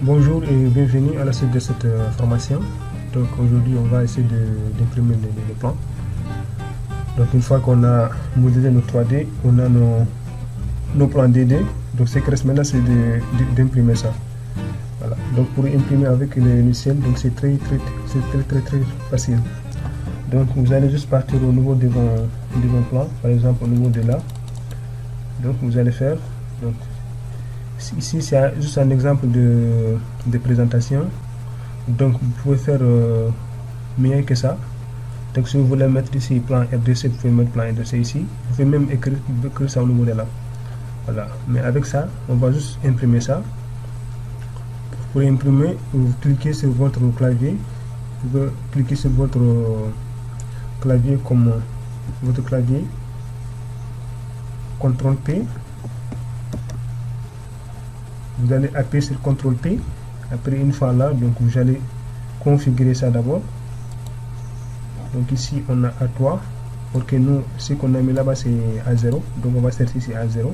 Bonjour et bienvenue à la suite de cette formation. Donc aujourd'hui on va essayer d'imprimer les plans. Donc une fois qu'on a modélé nos 3D, on a nos plans 2D. Donc ce qui reste maintenant c'est d'imprimer ça. Voilà. Donc pour imprimer avec le logiciel, donc c'est très facile. Donc vous allez juste partir au niveau de vos plans, par exemple au niveau de là. Donc vous allez faire. Donc, ici c'est juste un exemple de présentation. Donc vous pouvez faire mieux que ça. Donc si vous voulez mettre ici plan RDC, vous pouvez mettre plan RDC ici. Vous pouvez même écrire ça au niveau de là. Voilà. Mais avec ça, on va juste imprimer ça. Pour imprimer, vous cliquez sur votre clavier. Vous pouvez cliquer sur votre clavier comme votre clavier. CTRL P. Vous allez appuyer sur CTRL P. Après une fois là, donc vous allez configurer ça d'abord. Donc ici on a A3. Pour que nous, ce qu'on a mis là-bas c'est A0. Donc on va chercher ici A0.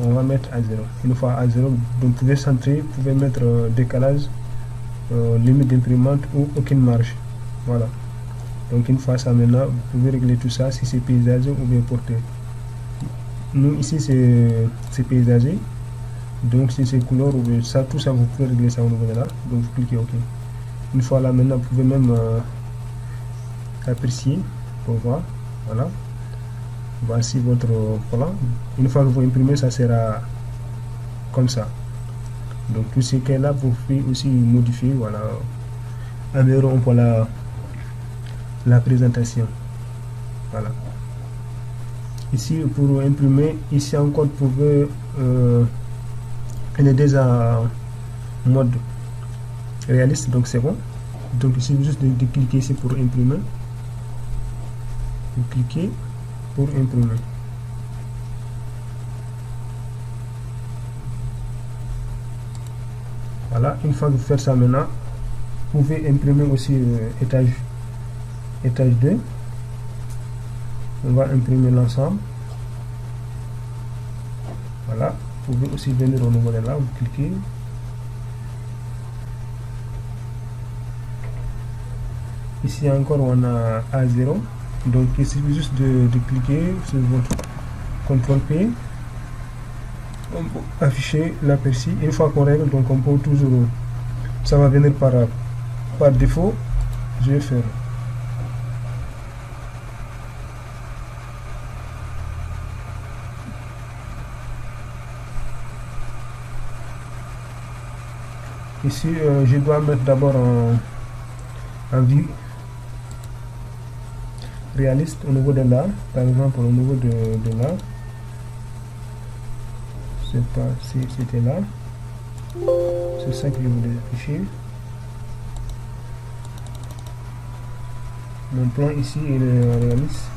On va mettre A0. Une fois A0, donc vous pouvez centrer, vous pouvez mettre décalage, limite d'imprimante ou aucune marge. Voilà. Donc une fois ça maintenant, vous pouvez régler tout ça si c'est paysager ou bien portrait. Nous ici c'est paysager. Donc si c'est couleur ou bien ça, tout ça vous pouvez régler ça au niveau de là. Donc vous cliquez OK. Une fois là maintenant, vous pouvez même apprécier pour voir. Voilà. Voici votre plan. Une fois que vous imprimez, ça sera comme ça. Donc tout ce qui est là, vous pouvez aussi modifier. Voilà. Améliorons pour la présentation. Voilà. Ici pour imprimer, ici encore vous pouvez il est déjà en mode réaliste, donc c'est bon. Donc ici juste de cliquer ici pour imprimer. Vous cliquez pour imprimer. Voilà, une fois que vous faites ça maintenant, vous pouvez imprimer aussi étage 2. On va imprimer l'ensemble. Voilà, vous pouvez aussi venir au niveau de là, vous cliquez. Ici encore on a A0. Donc il suffit juste de cliquer sur votre CTRL P. On peut afficher l'aperçu. Une fois qu'on règle, donc on peut toujours, ça va venir par défaut. Je vais faire. Ici je dois mettre d'abord en vue réaliste au niveau de là, par exemple au niveau de là, je sais pas si c'était là, c'est ça que je voulais afficher. Mon plan ici il est réaliste,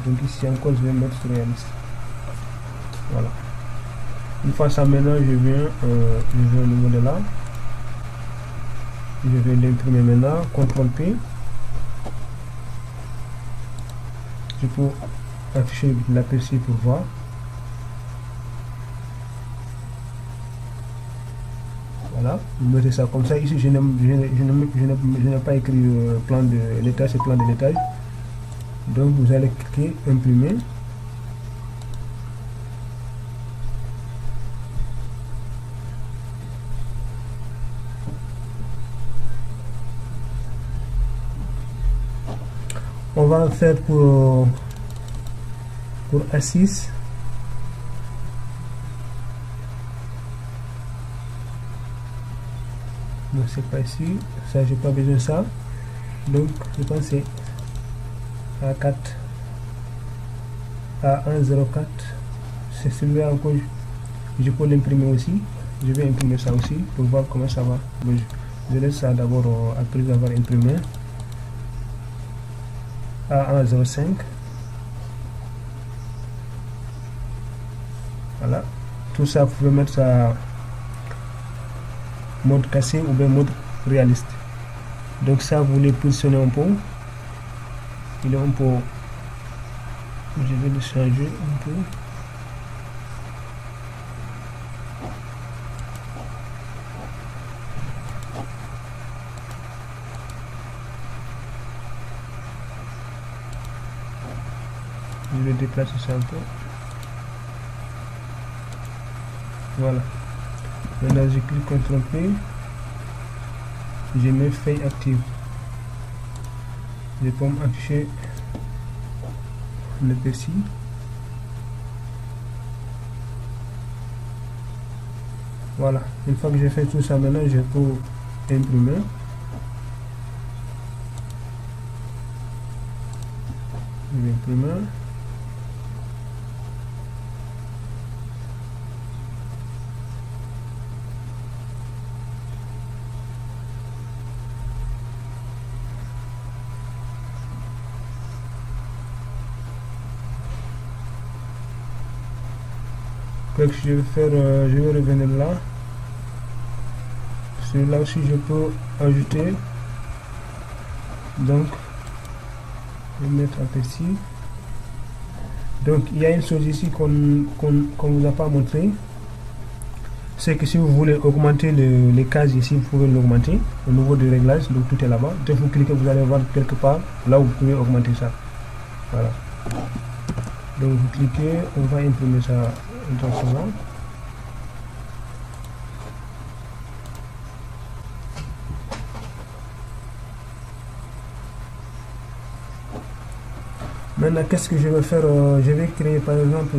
donc ici encore je vais mettre sur réaliste. Voilà. Une fois ça maintenant je viens au niveau de là, je vais l'imprimer maintenant, CTRL P. Je peux afficher l'aperçu pour voir. Voilà, vous mettez ça comme ça. Ici, je n'ai pas écrit plan de l'étage, c'est plan de l'étage. Donc, vous allez cliquer imprimer. On va faire pour A6. Non, c'est pas ici. Ça, j'ai pas besoin de ça. Donc, je pense que c'est A4. A104. C'est celui-là encore. Je peux l'imprimer aussi. Je vais imprimer ça aussi pour voir comment ça va. Donc, je laisse ça d'abord après avoir imprimé. A105. Voilà. Tout ça, vous pouvez mettre ça mode cassé ou bien mode réaliste. Donc ça, vous les positionnez un peu. Il est un peu. Je vais le changer un peu. Je vais déplacer ça un peu. Voilà. Maintenant je clique CTRL P. Je mets feuille active. Je peux afficher le persil. Voilà. Une fois que j'ai fait tout ça, maintenant je peux imprimer. Je vais imprimer. Donc je vais faire, je vais revenir là. Celui-là aussi je peux ajouter. Donc je vais mettre un petit. Donc il y a une chose ici qu'on vous a pas montré. C'est que si vous voulez augmenter les cases ici, vous pouvez l'augmenter au niveau du réglage. Donc tout est là-bas. Dès que vous cliquez, vous allez voir quelque part là où vous pouvez augmenter ça. Voilà. Donc vous cliquez, on va imprimer ça intensément. Maintenant, qu'est-ce que je vais faire? Je vais créer par exemple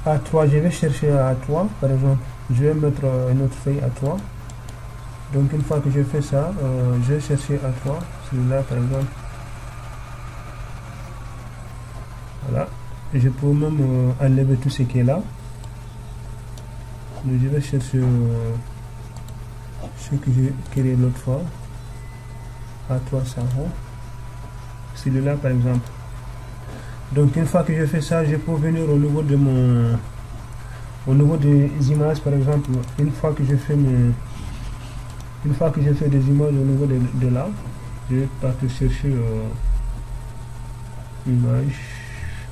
A3. Je vais chercher A3 par exemple. Je vais mettre une autre feuille A3. Donc une fois que je fais ça, je vais chercher A3. Celui-là par exemple. Voilà. Je peux même enlever tout ce qui est là. Donc je vais chercher ce que j'ai créé l'autre fois. A3 ça va. Celui-là par exemple. Donc une fois que je fais ça, je peux venir au niveau de au niveau des images par exemple. Une fois que je fais des images au niveau de là, je vais partir chercher image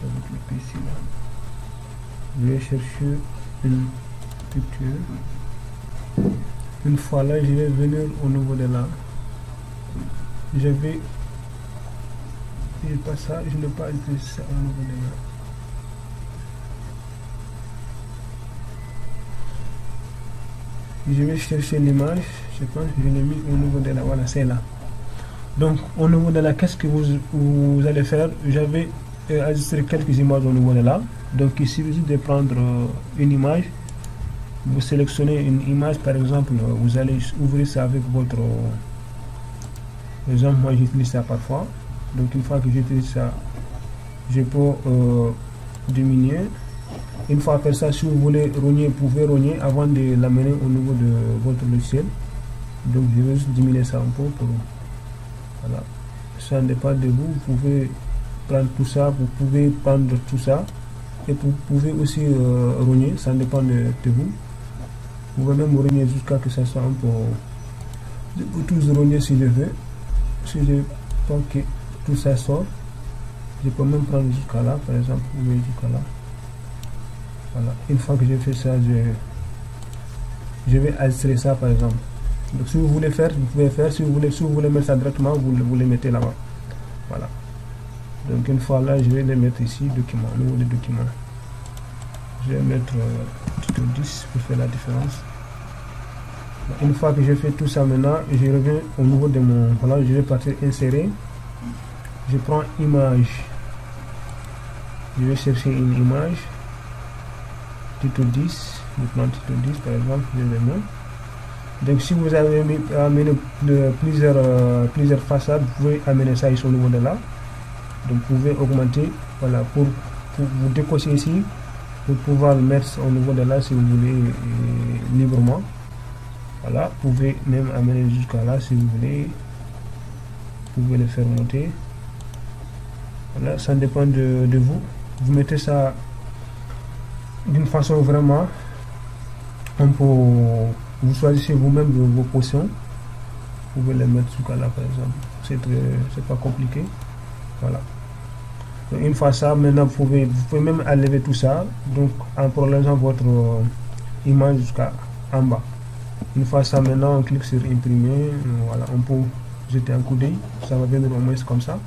avec le PC là. Je vais chercher une picture. Une fois là, je vais venir au niveau de là. Je vais pas ça, je n'ai pas écrit ça au niveau de là. Je vais chercher l'image, je pense que je l'ai mis au niveau de là, voilà, c'est là. Donc au niveau de là, qu'est-ce que vous allez faire? J'avais enregistré quelques images au niveau de là. Donc il suffit de prendre une image, vous sélectionnez une image par exemple, vous allez ouvrir ça avec votre par exemple, moi j'utilise ça parfois. Donc une fois que j'utilise ça, je peux diminuer. Une fois après ça, si vous voulez rogner, vous pouvez rogner avant de l'amener au niveau de votre logiciel. Donc je vais juste diminuer ça un peu pour voilà. Ça dépend de vous. Vous pouvez prendre tout ça, vous pouvez prendre tout ça et vous pouvez aussi rogner. Ça dépend de vous. Vous pouvez même rogner jusqu'à que ça soit un peu. Je peux tous rogner si je veux. Si je pense que tout ça sort, je peux même prendre jusqu'à là par exemple, ou jusqu'à là. Voilà. Une fois que j'ai fait ça, je vais enregistrer ça par exemple. Donc si vous voulez faire, vous pouvez faire. Si vous voulez mettre ça directement, vous les mettez là-bas. Voilà. Donc une fois là, je vais les mettre ici, document, au niveau des documents. Je vais mettre tuto 10 pour faire la différence. Une fois que j'ai fait tout ça maintenant, je reviens au niveau de mon. Voilà, je vais partir insérer. Je prends image. Je vais chercher une image. Tuto 10. Je prends tuto 10 par exemple. Je vais mettre. Donc si vous avez amené plusieurs façades, vous pouvez amener ça ici au niveau de là. Donc vous pouvez augmenter. Voilà, pour vous décocher ici. Pour pouvoir le mettre au niveau de là si vous voulez librement. Voilà, vous pouvez même amener jusqu'à là si vous voulez. Vous pouvez le faire monter. Voilà, ça dépend de vous. Vous mettez ça d'une façon vraiment. Vous choisissez vous-même vos positions. Vous pouvez les mettre jusqu'à là par exemple. C'est pas compliqué. Voilà. Donc, une fois ça, maintenant vous pouvez même enlever tout ça. Donc en prolongeant votre image jusqu'à en bas. Une fois ça, maintenant on clique sur imprimer. Voilà, on peut jeter un coup d'œil. Ça va venir au moins comme ça.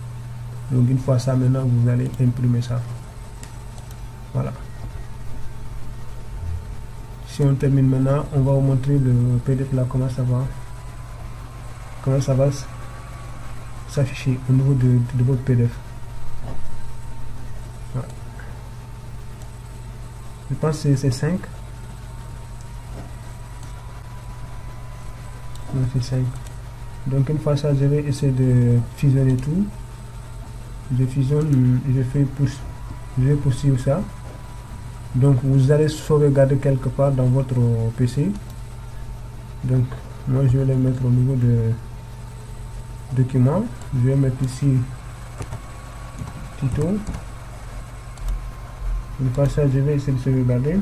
Donc une fois ça, maintenant vous allez imprimer ça. Voilà. Si on termine maintenant, on va vous montrer le PDF là, comment ça va s'afficher au niveau de votre PDF. Voilà. Je pense que c'est 5. C'est 5. Donc une fois ça, je vais essayer de fusionner tout. Je fusionne, je vais poursuivre ça. Donc vous allez sauvegarder quelque part dans votre PC. Donc moi je vais les mettre au niveau de document. Je vais mettre ici Tito. Une fois ça, je vais essayer de sauvegarder.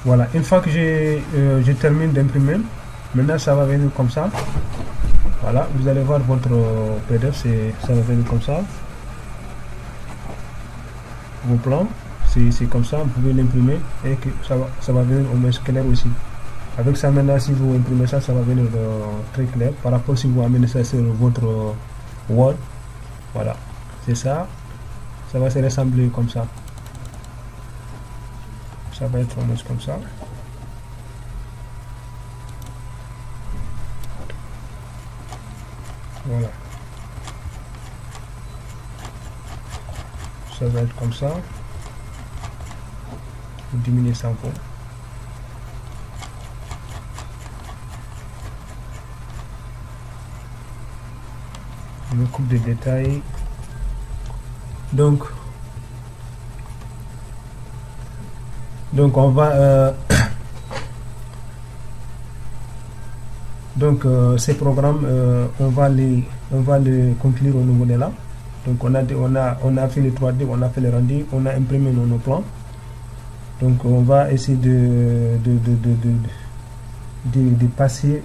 Voilà, une fois que je termine d'imprimer, maintenant ça va venir comme ça. Voilà, vous allez voir votre PDF, ça va venir comme ça. Vos plans, c'est comme ça, vous pouvez l'imprimer et que ça va venir au moins clair aussi. Avec ça maintenant, si vous imprimez ça, ça va venir très clair par rapport si vous amenez ça sur votre Word. Voilà, c'est ça. Ça va se ressembler comme ça. Ça va être au moins comme ça. Voilà. Ça va être comme ça. Vous diminuez ça un peu. Une coupe de détails. Donc on va ces programmes on va les conclure au niveau de là. Donc on a fait le 3D, on a fait le rendu, on a imprimé nos plans. Donc on va essayer de passer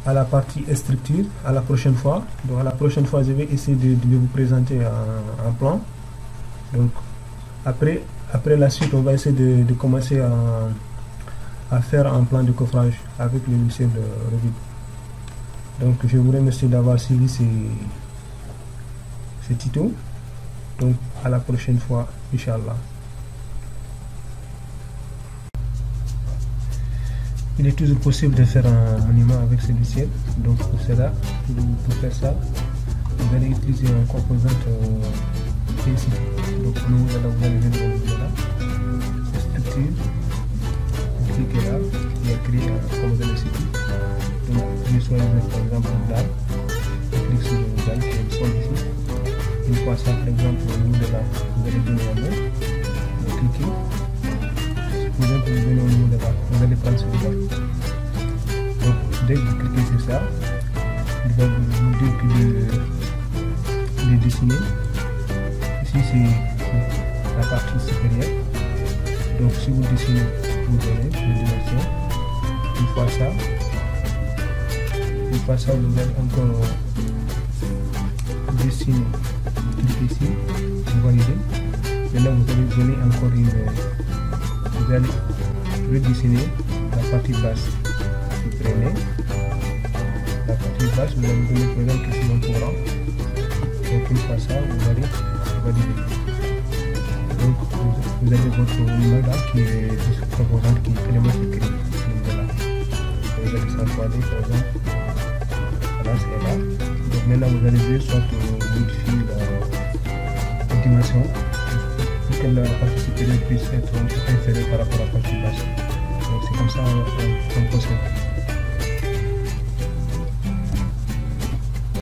à la partie structure à la prochaine fois. Donc à la prochaine fois, je vais essayer de vous présenter un plan. Donc après la suite, on va essayer de commencer à faire un plan de coffrage avec le logiciel de Revit. Donc je vous remercie d'avoir suivi ces tutos. Donc à la prochaine fois, Inch'Allah. Il est toujours possible de faire un monument avec ce logiciel. Donc pour cela, pour faire ça, vous allez utiliser un composante ici. Donc nous allons venir là, structure, vous cliquez là, il y a créé un composant ici. Donc je choisis par exemple DAL, je clique sur le DAL qui est le sol ici. Une fois ça, par exemple au niveau de là, vous allez donner un mot, vous cliquez. Vous allez venir au niveau de là, vous allez prendre celui-là. Donc dès que vous cliquez sur ça, il va vous dire que de dessiner. Ici c'est la partie supérieure. Donc si vous dessinez, vous donnez les dimensions. Une fois ça, vous allez encore dessiner. Vous cliquez ici, vous validez. Maintenant vous allez donner encore vous allez redessiner la partie basse. Vous prenez la partie basse, vous allez donner par exemple ici un programme. Donc une fois ça, vous allez valider. Donc vous avez votre numéro là qui est composante qui est élément qui crée ce numéro là. Vous allez sur 3D par exemple. Voilà, c'est là. Donc maintenant vous allez soit modifier la dimension pour que la partie supérieure puisse être inférieure par rapport à la partie basse. Donc c'est comme ça qu'on procède.